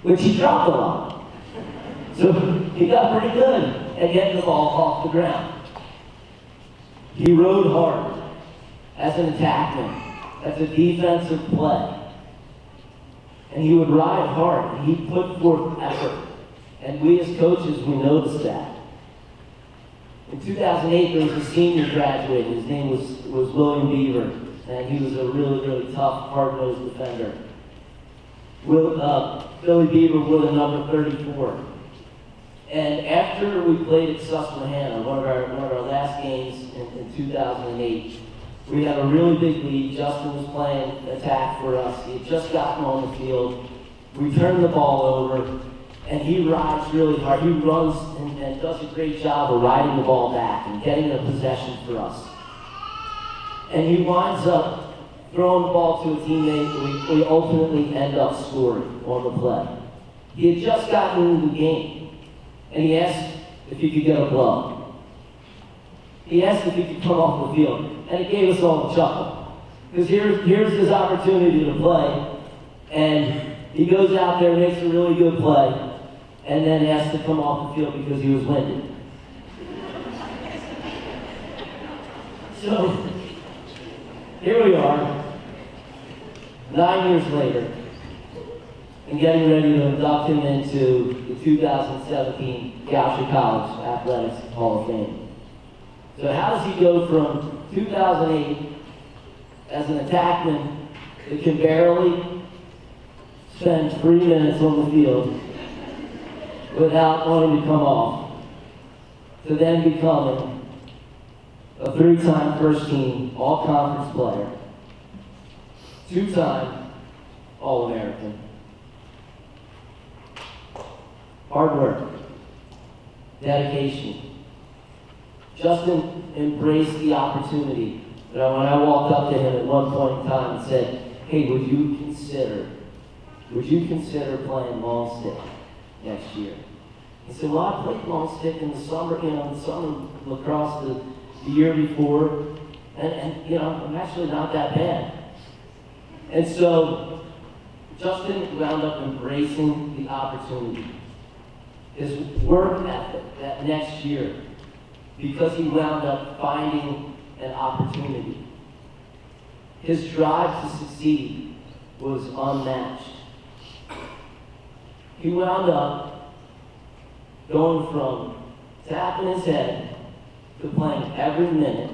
which he dropped a lot. So he got pretty good at getting the ball off the ground. He rode hard as an attackman. That's a defensive play. And he would ride hard, and he put forth effort. And we as coaches, we noticed that. In 2008, there was a senior graduating. His name was William Beaver, and he was a really, really tough, hard-nosed defender. Billy Beaver wore the number 34. And after we played at Susquehanna, one of our last games in 2008, we had a really big lead. Justin was playing attack for us. He had just gotten on the field. We turned the ball over, and he rides really hard. He runs and does a great job of riding the ball back and getting a possession for us. And he winds up throwing the ball to a teammate. We ultimately end up scoring on the play. He had just gotten into the game, and he asked if he could get a blow. He asked if he could come off the field, and it gave us all a chuckle. Because here's his opportunity to play, and he goes out there, makes a really good play, and then asks to come off the field because he was winded. So, here we are, 9 years later, and getting ready to induct him into the 2017 Goucher College Athletics Hall of Fame. So how does he go from 2008 as an attackman that can barely spend 3 minutes on the field without wanting to come off, to then becoming a 3-time first-team all-conference player, 2-time All-American? Hard work, dedication. Justin embraced the opportunity. When I walked up to him at one point in time and said, hey, would you consider playing long stick next year? He said, well, I played long stick in the summer, in summer lacrosse the year before, and I'm actually not that bad. And so Justin wound up embracing the opportunity. His work ethic that next year, because he wound up finding an opportunity. His drive to succeed was unmatched. He wound up going from tapping his head to playing every minute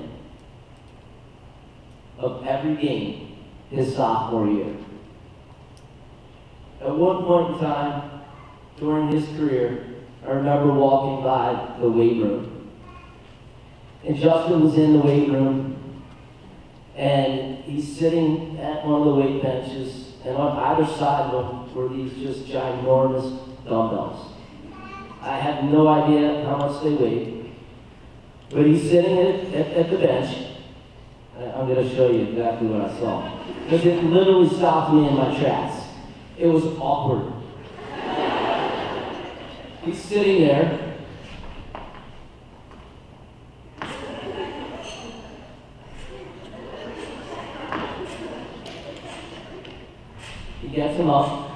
of every game his sophomore year. At one point in time during his career, I I remember walking by the weight room. And Justin was in the weight room, and he's sitting at one of the weight benches, and on either side of him were these just ginormous dumbbells. I have no idea how much they weighed, but he's sitting at the bench. I'm going to show you exactly what I saw, because it literally stopped me in my tracks. It was awkward. He's sitting there. He gets him up,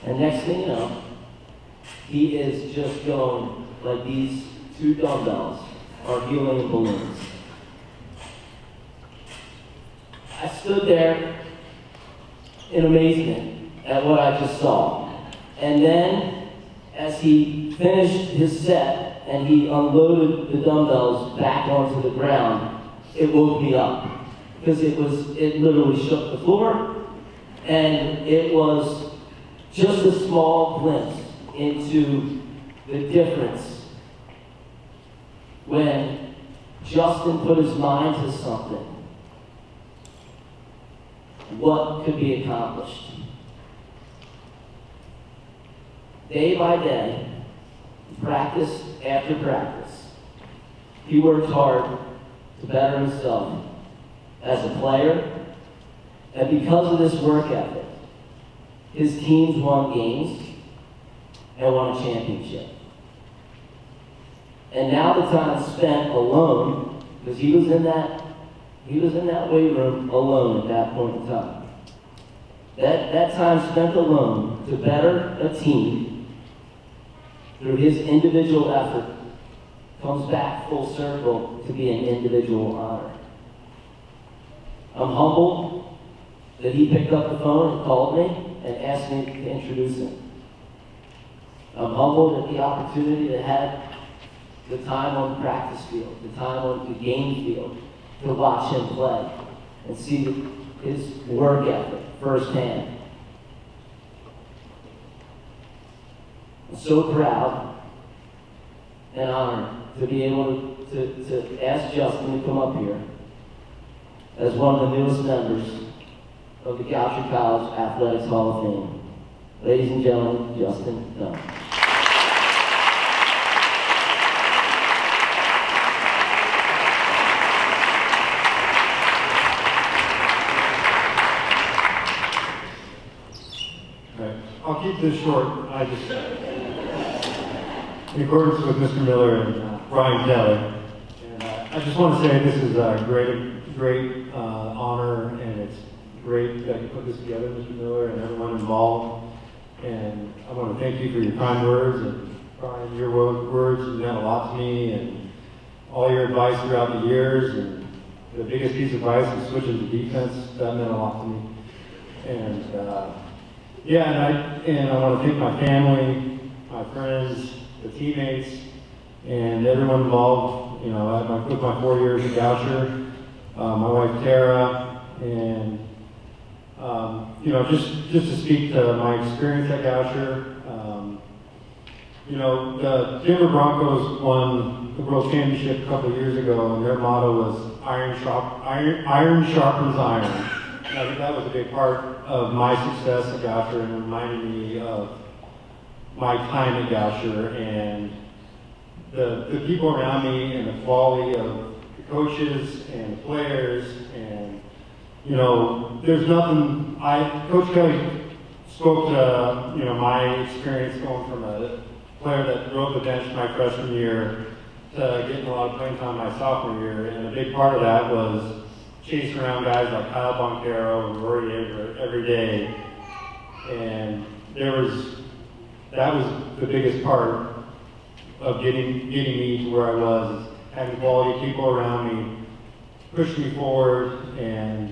and next thing you know, he is just going like these two dumbbells are helium balloons. I stood there in amazement at what I just saw. And then, as he finished his set and he unloaded the dumbbells back onto the ground, it woke me up. Because it literally shook the floor. And it was just a small glimpse into the difference when Justin put his mind to something, what could be accomplished. Day by day, practice after practice, he worked hard to better himself as a player. And because of this work ethic, his teams won games and won a championship. And now the time spent alone, because he was in that weight room alone at that point in time. That time spent alone to better a team through his individual effort comes back full circle to be an individual honor. I'm humbled that he picked up the phone and called me and asked me to introduce him. I'm humbled at the opportunity to have the time on the practice field, the time on the game field, to watch him play and see his work ethic firsthand. I'm so proud and honored to be able to ask Justin to come up here as one of the newest members of the Goucher College Athletics Hall of Fame. Ladies and gentlemen, Justin Dunn. I'll keep this short. In accordance with Mr. Miller and Brian Kelly, and I just want to say this is a great honor, and it's great that you put this together, Mr. Miller, and everyone involved. And I want to thank you for your kind words, and Brian, your words meant a lot to me, and all your advice throughout the years. And the biggest piece of advice was switching to defense. That meant a lot to me. And and I want to thank my family, my friends, the teammates, and everyone involved. You know, with my 4 years at Goucher, my wife Tara, and just to speak to my experience at Goucher. The Denver Broncos won the World Championship a couple of years ago, and their motto was iron sharpens iron. And I think that was a big part of my success at Goucher, and reminded me of my time at Goucher and the people around me, and the quality of the coaches and the players. And there's nothing. Coach Kelly spoke to my experience going from a player that drove the bench my freshman year to getting a lot of playing time my sophomore year, and a big part of that was chasing around guys like Kyle Boncaro and Rory Aver every day. And that was the biggest part of getting me to where I was, having quality people around me, pushing me forward, and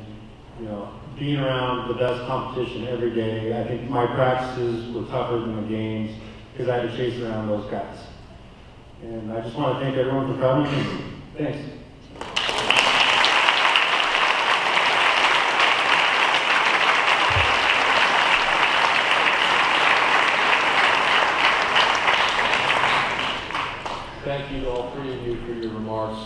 being around the best competition every day. I think my practices were tougher than the games because I had to chase around those guys. And I just want to thank everyone for coming. Thanks. you, all three of you, for your remarks.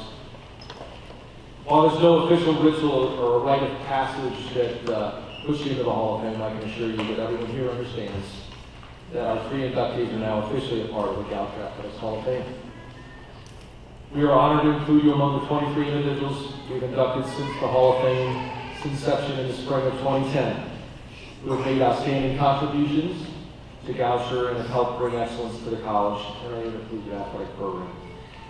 While there's no official ritual or a rite of passage that puts you into the Hall of Fame, I can assure you that everyone here understands that our three inductees are now officially a part of the Goucher Athletics Hall of Fame. We are honored to include you among the 23 individuals we've inducted since the Hall of Fame's inception in the spring of 2010, who have made outstanding contributions to Goucher and have helped bring excellence to the college and our inclusive athletic program.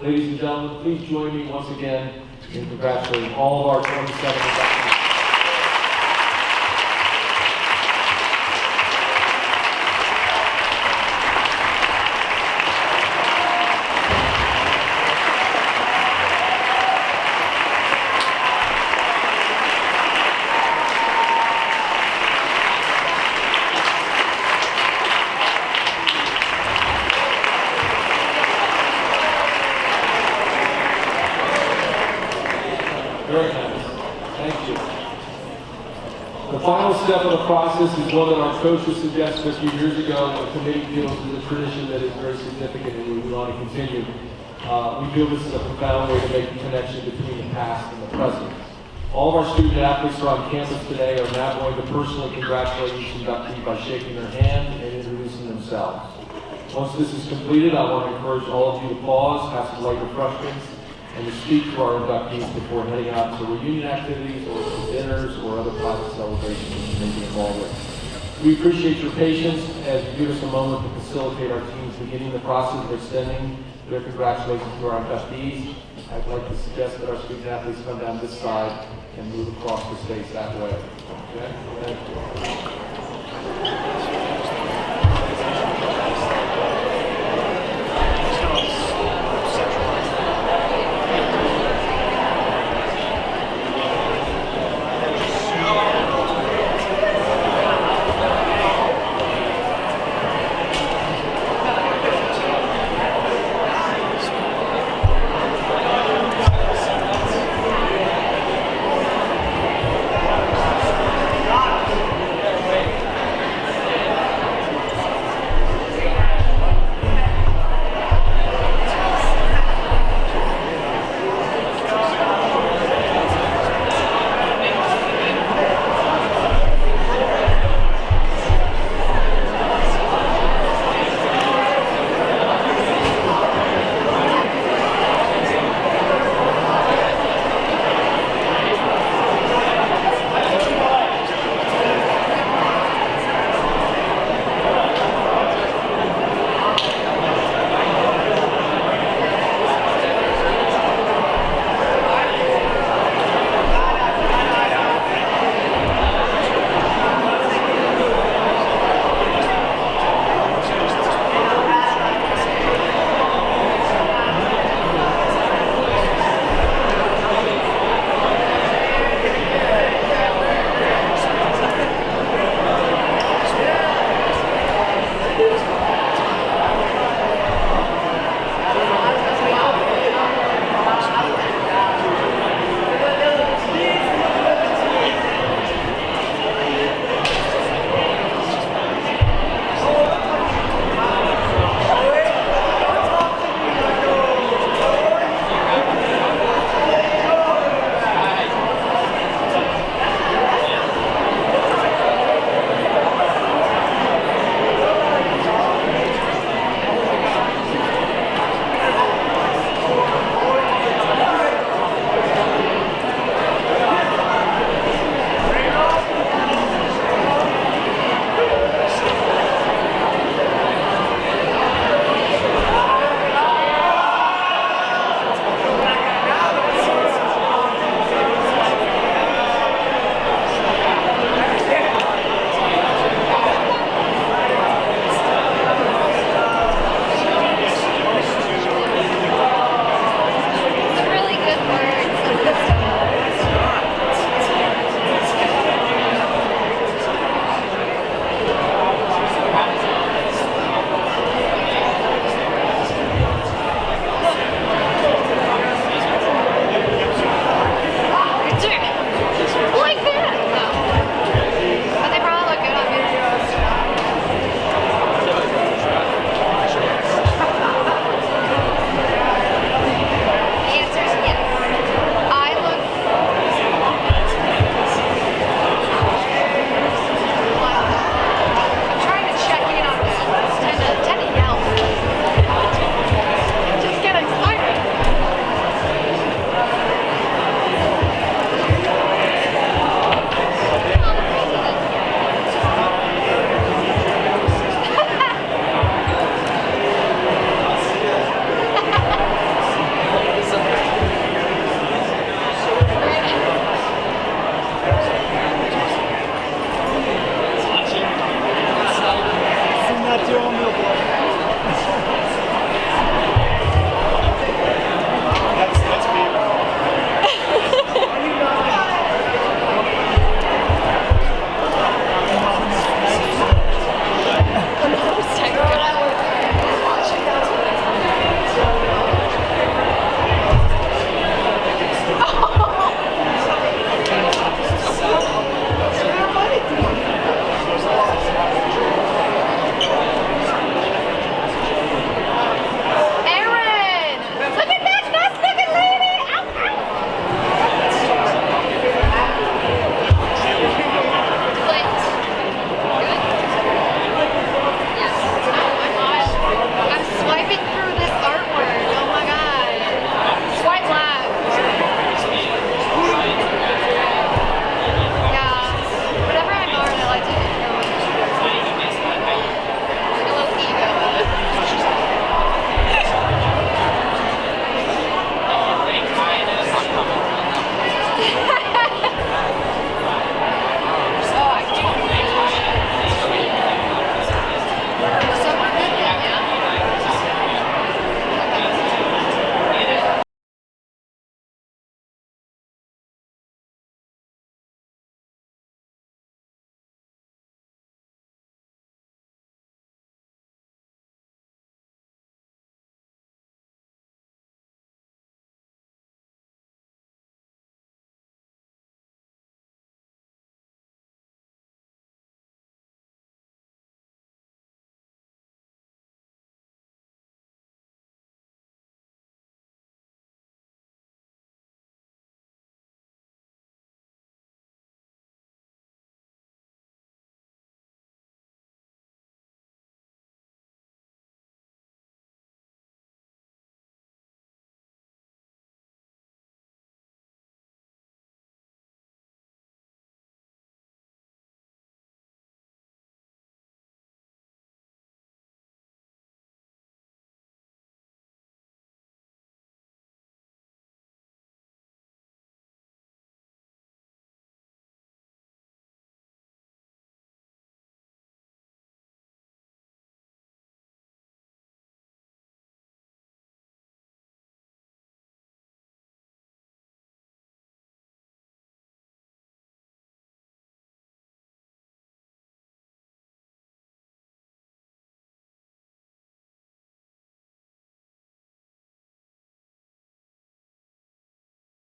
Ladies and gentlemen, please join me once again in congratulating all of our 27 inductees. Very nice. Thank you. The final step of the process is one that our coaches suggested a few years ago. The committee feels is a tradition that is very significant and we want to continue. We feel this is a profound way to make the connection between the past and the present. All of our student athletes who are on campus today are now going to personally congratulate each inductee by shaking their hand and introducing themselves. Once this is completed, I want to encourage all of you to pause, have some light refreshments, and to speak to our inductees before heading out to reunion activities or to dinners or other private celebrations that you may be involved with. We appreciate your patience as you give us a moment to facilitate our teams beginning the process of extending their congratulations to our inductees. I'd like to suggest that our student athletes come down this side and move across the stage that way. Okay? Thank you.